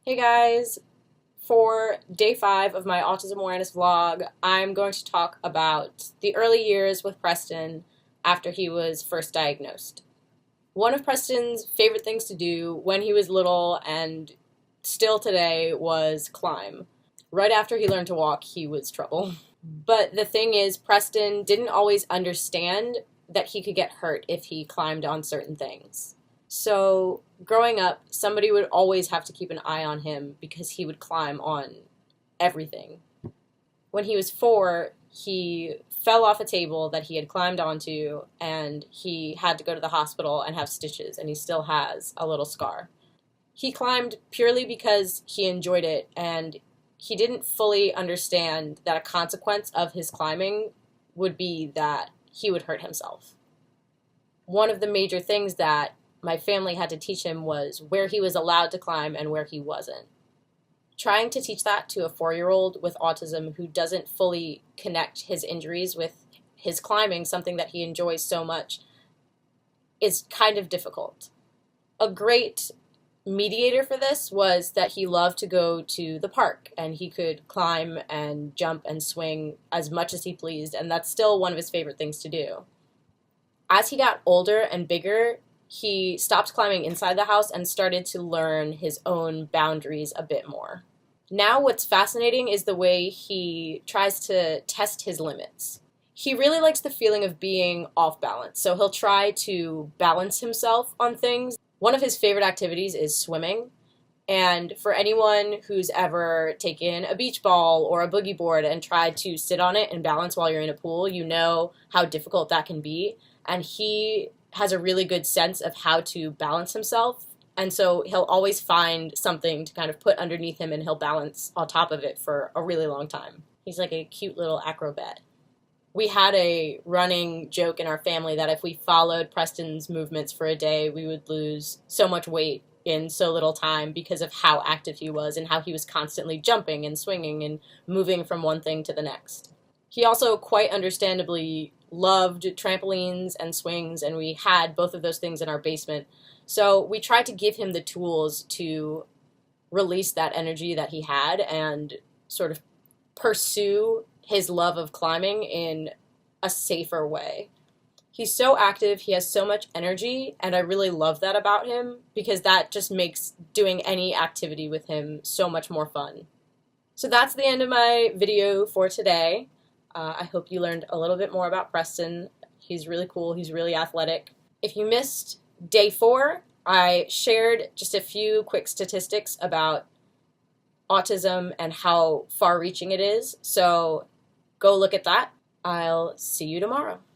Hey guys, for day 5 of my autism awareness vlog, I'm going to talk about the early years with Preston after he was first diagnosed. One of Preston's favorite things to do when he was little and still today was climb. Right after he learned to walk, he was trouble. But the thing is, Preston didn't always understand that he could get hurt if he climbed on certain things. So, growing up, somebody would always have to keep an eye on him because he would climb on everything. When he was 4, he fell off a table that he had climbed onto and he had to go to the hospital and have stitches, and he still has a little scar. He climbed purely because he enjoyed it, and he didn't fully understand that a consequence of his climbing would be that he would hurt himself. One of the major things that my family had to teach him was where he was allowed to climb and where he wasn't. Trying to teach that to a 4-year-old with autism who doesn't fully connect his injuries with his climbing, something that he enjoys so much, is kind of difficult. A great mediator for this was that he loved to go to the park and he could climb and jump and swing as much as he pleased, and that's still one of his favorite things to do. As he got older and bigger, he stopped climbing inside the house and started to learn his own boundaries a bit more. Now what's fascinating is the way he tries to test his limits. He really likes the feeling of being off balance, so he'll try to balance himself on things. One of his favorite activities is swimming, and for anyone who's ever taken a beach ball or a boogie board and tried to sit on it and balance while you're in a pool, you know how difficult that can be, and he has a really good sense of how to balance himself, and so he'll always find something to kind of put underneath him and he'll balance on top of it for a really long time. He's like a cute little acrobat. We had a running joke in our family that if we followed Preston's movements for a day, we would lose so much weight in so little time because of how active he was and how he was constantly jumping and swinging and moving from one thing to the next. He also quite understandably loved trampolines and swings, and we had both of those things in our basement. So we tried to give him the tools to release that energy that he had and sort of pursue his love of climbing in a safer way. He's so active, he has so much energy, and I really love that about him because that just makes doing any activity with him so much more fun. So that's the end of my video for today. I hope you learned a little bit more about Preston. He's really cool. He's really athletic. If you missed day 4, I shared just a few quick statistics about autism and how far-reaching it is. So go look at that. I'll see you tomorrow.